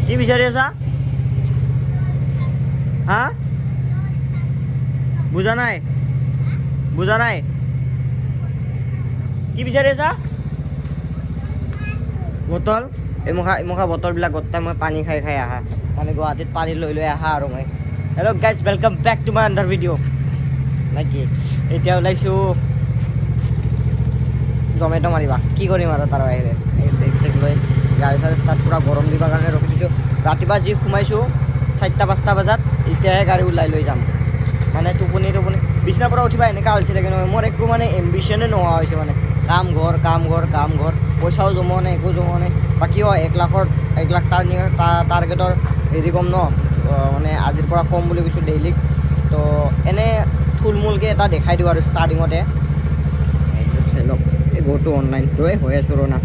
কি বিচাৰি আছা হা বুজা নাই কি বিচাৰি আছা বটল এমুখা বটলবিলাক গোটেই মই পানী খাই আহা মানে গুৱাহাটীত পানী লৈ আহা আৰু মই hello' guys welcome back to my under video' নেকি এতিয়া ওলাইছোঁ জমেট' মাৰিবা কি কৰিম আৰু তাৰ বাহিৰে এই বেগ চেগ লৈ গাড়ী চাড়ী ষ্টাৰ্ট পূৰা গৰম দিবৰ কাৰণে ৰখি দিছোঁ ৰাতিপুৱা যি সোমাইছোঁ 4টা-5টা বজাত এতিয়াহে গাড়ী ওলাই লৈ যাম মানে টোপনি বিচনাৰ পৰা উঠিবা এনেকুৱা হৈছিলে কিন্তু মোৰ একো মানে এম্বিশ্যনে নোহোৱা হৈছে মানে কাম ঘৰ পইচাও জমোৱা নাই একো জমোৱা নাই বাকী 1 লাখ টাৰ্গেটৰ হেৰি কম ন মানে আজিৰ পৰা কম বুলি কৈছোঁ ডেইলি তো এনে থুলমূলকৈ এটা দেখাই দিওঁ আৰু ষ্টাৰ্টিঙতে লওক এই গ'টো অনলাইন হৈ আছোঁ ৰ'না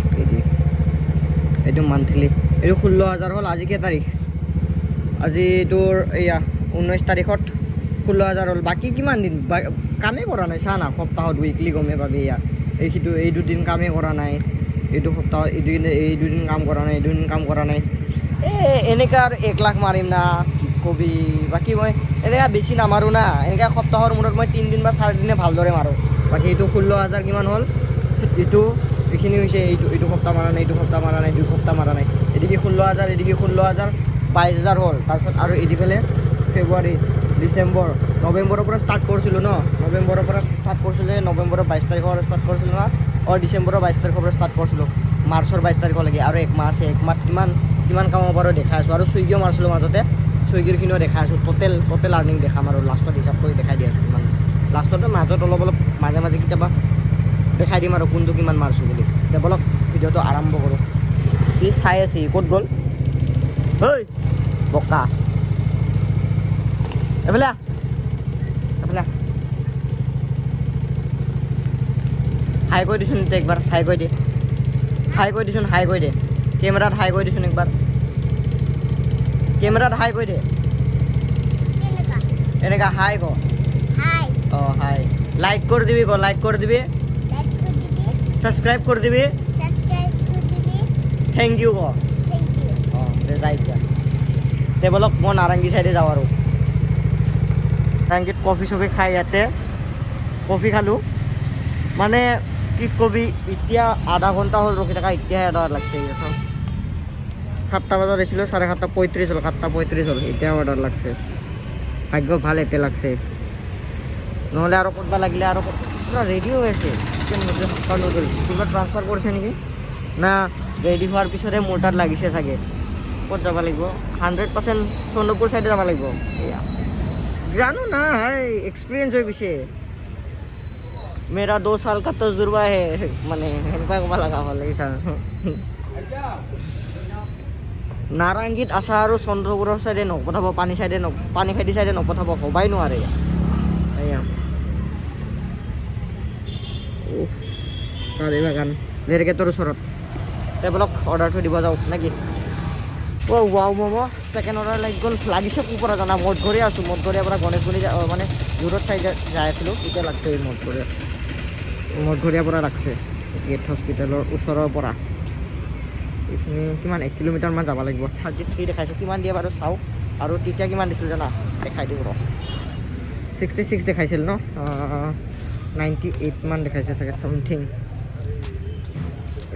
এইটো মান্থলি এইটো 16,000 হ'ল আজি কেই তাৰিখ আজি তোৰ এয়া 19 তাৰিখত 16,000 হ'ল বাকী কিমান দিন কামেই কৰা নাই চা না সপ্তাহত উইকলি গমেই পাবি ইয়াত এই দুদিন কামেই কৰা নাই এইটো সপ্তাহত এই দুদিন কাম কৰা নাই এনেকৈ আৰু 1 লাখ মাৰিম না কি কবি বাকী মই এনেকৈ বেছি নামাৰোঁ না এনেকৈ সপ্তাহৰ মূৰত মই 3 দিন বা 4 দিনে ভালদৰে মাৰোঁ বাকী এইটো 16,000 কিমান হ'ল এইখিনি হৈছে এইটো সপ্তাহ মাৰা নাই 2 সপ্তাহ মাৰা নাই এদিকে 16,000 এদিকে 16,000 22,000 হ'ল তাৰপিছত আৰু এদি পেলাই ফেব্ৰুৱাৰী ডিচেম্বৰ নৱেম্বৰৰ পৰা ষ্টাৰ্ট কৰিছিলোঁ ন নৱেম্বৰৰ 22 তাৰিখৰ ষ্টাৰ্ট কৰিছিলোঁ না ডিচেম্বৰৰ 22 তাৰিখৰ পৰা ষ্টাৰ্ট কৰিছিলোঁ মাৰ্চৰ 22 তাৰিখলৈকে আৰু 1 মাহ আছে 1 মাহত কিমান কামাব পাৰোঁ দেখাই আছোঁ আৰু চুইগিও মাৰিছিলোঁ মাজতে চুইগিৰখিনিও দেখাই আছোঁ টোটেল আৰ্নিং দেখাম আৰু লাষ্টত হিচাপ কৰি দেখাই দি আছোঁ কিমান লাষ্টতে মাজত অলপ মাজে কেতিয়াবা দেখাই দিম আৰু কোনটো কিমান মাৰিছোঁ বুলি এতিয়া বলক ভিডিঅ'টো আৰম্ভ কৰোঁ সি চাই আছে ক'ত গ'ল ঐ বকা এইফালে হাই কৰি দিছোন একবাৰ হাই কৰি দে কেমেৰাত হাই কৰি দিছোন একবাৰ এনেকা হাই ক হাই লাইক কৰি দিবি সাবস্ক্ৰাইব কৰে দিবি থ্যাংক ইউ ক যাই তে বলক মই নাৰেঙ্গী সাইডে যাওঁ আৰু নাৰেঙ্গীত কফি চফি খাই ইয়াতে কফি খালোঁ মানে কি কবি এতিয়া আধা ঘণ্টা হ'ল ৰখি থকা এতিয়াহে অৰ্ডাৰ লাগছে 7টা বজাত আহিছিলোঁ 7:35 হ'ল 7:35 হ'ল এতিয়া অৰ্ডাৰ লাগছে ভাগ্য ভাল এতিয়া লাগছে নহ'লে আৰু ক'তবা লাগিলে আৰু পুৰা ৰেডি হৈ আছে চিকেন নুডলছ হাক্কা নুডলছ কোনোবা ট্ৰান্সফাৰ কৰিছে নেকি না ৰেডি হোৱাৰ পিছতহে মোৰ তাত লাগিছে চাগে ক'ত যাব লাগিব 100% চন্দ্ৰপুৰ চাইডে যাব লাগিব এয়া জানো না এক্সপিৰিয়েঞ্চ হৈ গৈছে মেৰা 2 साल का तजुर्बा है মানে সেনেকুৱা ক'ব লগা হ'ল লাগিছে নাৰেঙ্গীত আছা আৰু চন্দ্ৰপুৰৰ চাইডে নপঠাব পানীখাইটি চাইডে নপঠাব হ'বাই নোৱাৰে এয়া তাৰে বাগান লেৰগেটৰ ওচৰত টেবলক অৰ্ডাৰটো দিব যাওঁ নেকি ৱাও ম'ম' ছেকেণ্ড অৰ্ডাৰ লাগিছে পৰা জানা মঠঘৰীয়া আছোঁ মঠঘৰীয়াৰ পৰা গণেশগুৰি মানে দূৰত চাই যাই আছিলোঁ এতিয়া লাগছে এই মঠঘৰীয়াৰ পৰা লাগছে গেট হস্পিটেলৰ ওচৰৰ পৰা এইখিনি কিমান 1 কিলোমিটাৰমান যাব লাগিব 33 দেখাইছে কিমান দিয়ে বাৰু চাওঁ আৰু তেতিয়া কিমান দিছিল জানা দেখাই দিওঁ ৰ 66 দেখাইছিল ন 98 মান দেখাইছে চাগে সামথিং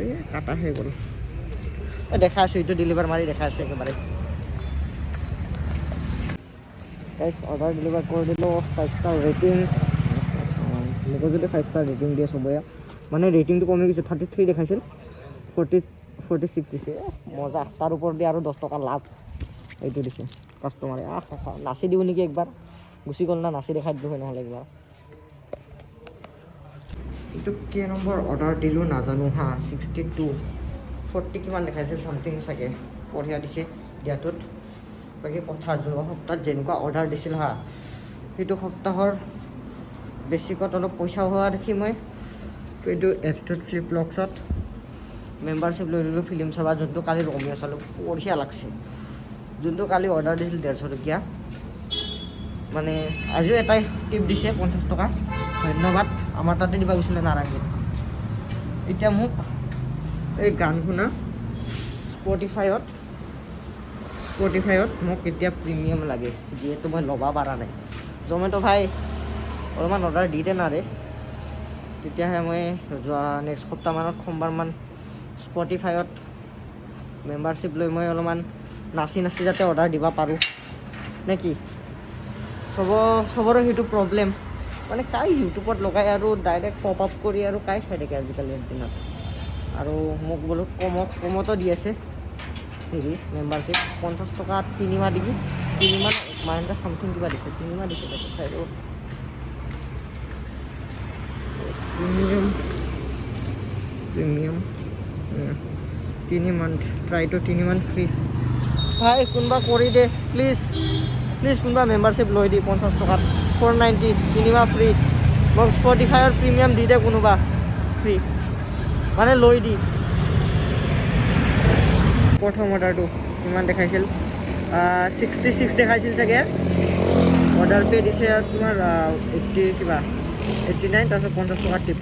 এই কাটা হৈ গ'ল দেখা আছোঁ এইটো ডেলিভাৰ মাৰি দেখা আছে একেবাৰে গাইছ অৰ্ডাৰ ডেলিভাৰ কৰি দিলোঁ 5 ষ্টাৰ ৰেটিং মোকো যদি 5 ষ্টাৰ ৰেটিং দিয়ে চবৰে মানে ৰেটিংটো কমি গৈছে 33 দেখাইছিল 46 দিছে মজা তাৰ ওপৰত দিয়ে আৰু 10 টকা লাভ এইটো দিছে কাষ্টমাৰে নাচি দিওঁ নেকি একবাৰ গুচি গ'ল না নাচি দেখাই দিওঁ নহ'লে একবাৰ এইটো কেই নম্বৰ অৰ্ডাৰ দিলোঁ নাজানো 62 40 কিমান দেখাইছিল চামথিং চাগে বঢ়িয়া দিছে দিয়াটোত বাকী কথা যোৱা সপ্তাহত যেনেকুৱা অৰ্ডাৰ দিছিল সেইটো সপ্তাহৰ বেছিকত অলপ পইচা হোৱা দেখি মই এইটো এপছটোত ফ্লিপলক্সত মেম্বাৰশ্বিপ লৈ ল'লোঁ ফিল্ম চাবা যোনটো কালি ৰমিয়া চালোঁ বঢ়িয়া লাগছে যোনটো কালি অৰ্ডাৰ দিছিল 150 টকীয়া মানে আজিও এটাই টিপ দিছে 50 টকা ধন্যবাদ আমাৰ তাতে দিবা গৈছিলে নাৰেঙ্গীত এতিয়া মোক এই গান শুনা স্পটিফাইত মোক এতিয়া প্ৰিমিয়াম লাগে যিহেতু মই ল'ব পৰা নাই জমেট' ভাই অলপমান অৰ্ডাৰ দি দে না ৰে তেতিয়াহে মই যোৱা নেক্সট সপ্তাহমানত সোমবাৰমান স্পটিফাইত মেম্বাৰশ্বিপ লৈ মই অলপমান নাচি যাতে অৰ্ডাৰ দিব পাৰোঁ নে কি চবৰে সেইটো প্ৰব্লেম মানে কাই ইউটিউবত লগাই আৰু ডাইৰেক্ট পপ আপ কৰি আৰু কাই চাই থাকে আজিকালিৰ দিনত আৰু মোক বোলো কমতো দি আছে হেৰি মেম্বাৰশ্বিপ 50 টকা 3 মাহ দিবি 3 মাহ মাহেন্দ্ৰা চামথিং কিবা দিছে 3 মাহ দিছে তাতে চাই দিওঁ premium 3 month try two 3 month free ভাই কোনোবা কৰি দে প্লিজ কোনোবা মেম্বাৰশ্বিপ লৈ দি 50 টকাত 490 3 মাহ ফ্ৰী মোক স্পটিফাইৰ প্ৰিমিয়াম দি দে কোনোবা ফ্ৰী মানে লৈ দি প্ৰথম অৰ্ডাৰটো কিমান দেখাইছিল 66 দেখাইছিল চাগে অৰ্ডাৰ পে দিছে তোমাৰ 80 কিবা 89 তাৰপিছত 50 টকা টিপ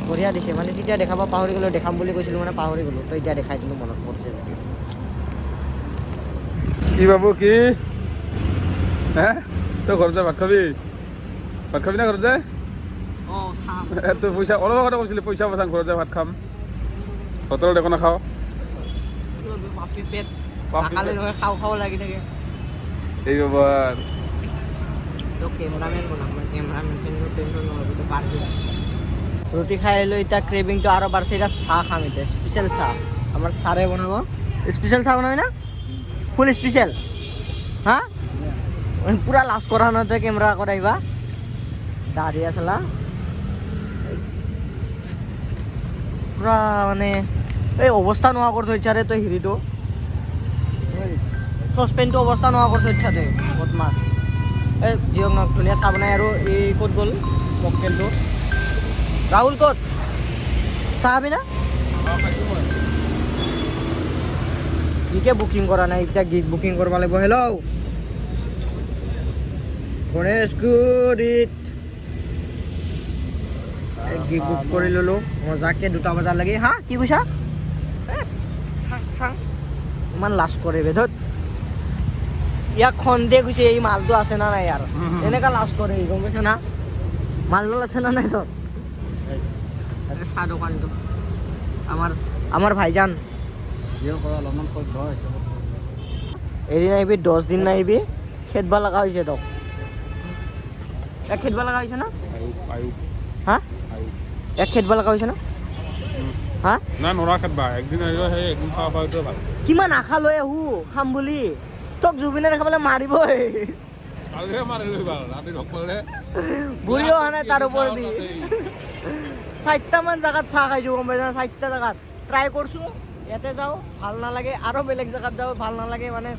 বঢ়িয়া দিছে মানে তেতিয়া দেখাব পাহৰি গ'লোঁ দেখাম বুলি কৈছিলোঁ মানে পাহৰি গ'লোঁ তো এতিয়া দেখাই দিলোঁ মনত পৰিছে যদি কি বাবু কি হে তই ঘৰত যা ভাত খাবি না ঘৰত যায় তই পইচা অলপ আগতে কৈছিলি পইচা বচাং ঘৰত যায় ভাত খাম হোটেলত একো নাখাওঁ খাওঁ লাগি থাকে এই বাবাৰ ৰুটি খাই আহিলোঁ এতিয়া ক্ৰেভিংটো আৰু বাঢ়িছে এতিয়া চাহ খাম এতিয়া স্পেচিয়েল চাহ আমাৰ ছাৰে বনাব স্পেচিয়েল চাহ বনাবি না ফুল স্পেচিয়েল হা পুৰা লাজ কৰা নহতে কেমেৰা আগত আহিবা দাঢ়ি আছলা পুৰা মানে এই অৱস্থা নোহোৱা কৰি থৈছা ৰে তই হেৰিটো চচপেনটো অৱস্থা নোহোৱা কৰি থৈছা তই বদমাছ এই যিয়ক নক ধুনীয়া চাহ বনাই আৰু এই ক'ত গ'ল মকটেলটো ৰাহুল ক'ত চাহ খাবি না গীতে বুকিং কৰা নাই এতিয়া গীত বুকিং কৰিব লাগিব হেল্ল' গণেশগুৰিত গীত বুক কৰি ল'লোঁ মজাকে 2টা বজাৰ লাগি হা কি কৈছা চাং ইমান লাজ কৰে বেদত ইয়াক খন্দে গৈছে এই মালটো আছে না নাই আৰু এনেকা লাজ কৰে গম পাইছা না মালডাল আছে না নাই তোৰ চাহ দোকানটো আমাৰ ভাইজান এদিন আহিবি 10 দিন নাহিবি খেদবা লগা হৈছে তোক এক খেদবা লগা হৈছে না হা এক খেদবা লগা হৈছে না হা না নৰা খেদবা একদিন আহিলে সেই একদিন খাব পাৰিটো ভাল কিমান আশা লৈ আহো খাম বুলি তোক জুবিনে দেখাবলৈ মাৰিবই কালিহে মাৰিবি ভাল ৰাতি লগ পালে বুঢ়ী অহা নাই তাৰ ওপৰেদি 4টামান জাগাত চাহ খাইছোঁ গম পাইছা 4টা জাগাত ট্ৰাই কৰিছোঁ ইয়াতে যাওঁ ভাল নালাগে আৰু বেলেগ জাগাত যাওঁ ভাল নালাগে মানে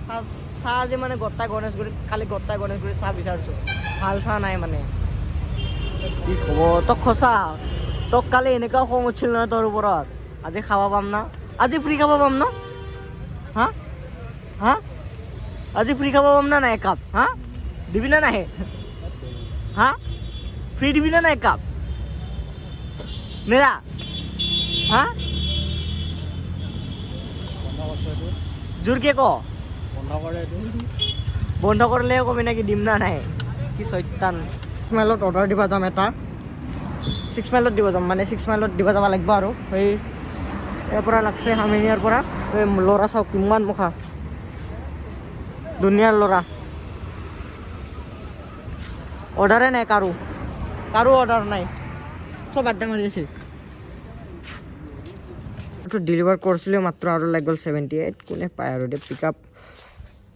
চাহ যে মানে গোটাই গণেশগুৰিত চাহ বিচাৰিছোঁ ভাল চাহ নাই মানে কি খব তোক সঁচা তোক কালি এনেকুৱাও খং উঠিছিল নহয় তোৰ ওপৰত আজি খাব পাম না আজি ফ্ৰী খাব পাম ন হা হা আজি ফ্ৰী খাব পাম না নাই একাপ হা দিবি না নাহে হা ফ্ৰী দিবি না নাই একাপ মেৰা হা জোৰকে ক বন্ধ কৰিলে কবি নাকি দিম না নাই কি চৈতান 6 মাইলত অৰ্ডাৰ দিব যাম এটা 6 মাইলত দিব যাম মানে 6 মাইলত দিব যাব লাগিব আৰু সেই ইয়াৰ পৰা লাগছে হামিনিয়াৰ পৰা এই ল'ৰা চাওক কিমান মুখা দুনিয়াৰ ল'ৰা অৰ্ডাৰে নাই কাৰো অৰ্ডাৰ নাই চব আড্ডা মাৰি আছে ডেলিভাৰ কৰিছিলোঁ মাত্ৰ আৰু লাগি গ'ল 78 কোনে পায় আৰু দে পিক আপ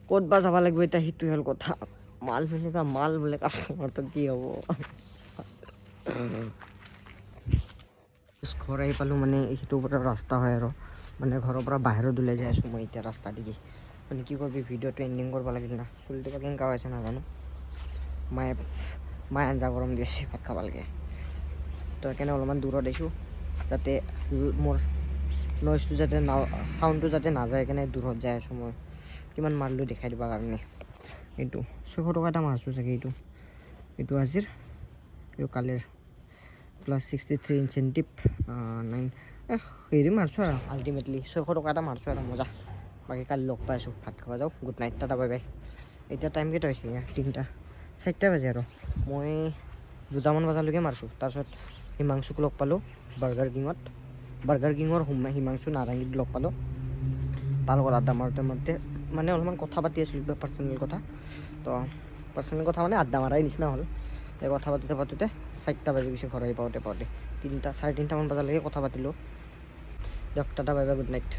ক'ত বা যাব লাগিব এতিয়া সেইটো হ'ল কথা মাল বোলে কাষ্টমাৰটো কি হ'ব ঘৰ আহি পালোঁ মানে সেইটোৰ পৰা ৰাস্তা হয় আৰু মানে ঘৰৰ পৰা বাহিৰত ওলাই যাই আছোঁ মই এতিয়া ৰাস্তা দেখি মানে কি কৰিবি ভিডিঅ'টো এণ্ডিং কৰিব লাগিল না চুলিটো বা কেনেকুৱা হৈছে নাজানো মায়ে আঞ্জা গৰম দি আছে ভাত খাব লাগে তো সেইকাৰণে অলপমান দূৰত আহিছোঁ যাতে মোৰ নইজটো যাতে চাউণ্ডটো যাতে নাযায় সেইকাৰণে দূৰত যাই আছোঁ মই কিমান মাৰিলোঁ দেখাই দিবৰ কাৰণে এইটো 600 টকা এটা মাৰিছোঁ চাগে এইটো আজিৰ এইটো কালিৰ প্লাছ 63 ইনচেণ্টিভ 9 হেৰি মাৰিছোঁ আৰু আল্টিমেটলি 600 টকা এটা মাৰিছোঁ আৰু মজা বাকী কালি লগ পাই আছোঁ ভাত খাব যাওঁ good night tata bye bye এতিয়া টাইম কেইটা হৈছে 3টা 4টা বাজে আৰু মই 2টামান বজালৈকে মাৰিছোঁ তাৰপিছত হিমাংশুক লগ পালোঁ বাৰ্গাৰ কিঙৰ হিমাংশু নাৰেংগীত লগ পালোঁ তাৰ লগত আড্ডা মাৰোঁতে মানে অলপমান কথা পাতি আছিলোঁ পাৰ্চনেল কথা তো পাৰ্চনেল কথা মানে আড্ডা মাৰাই নিচিনা হ'ল এই কথা পাতোঁতে 4টা বাজি গৈছে ঘৰ আহি পাওঁতে 3টা 3:30মান বজালৈকে কথা পাতিলোঁ দিয়ক tata bye bye good night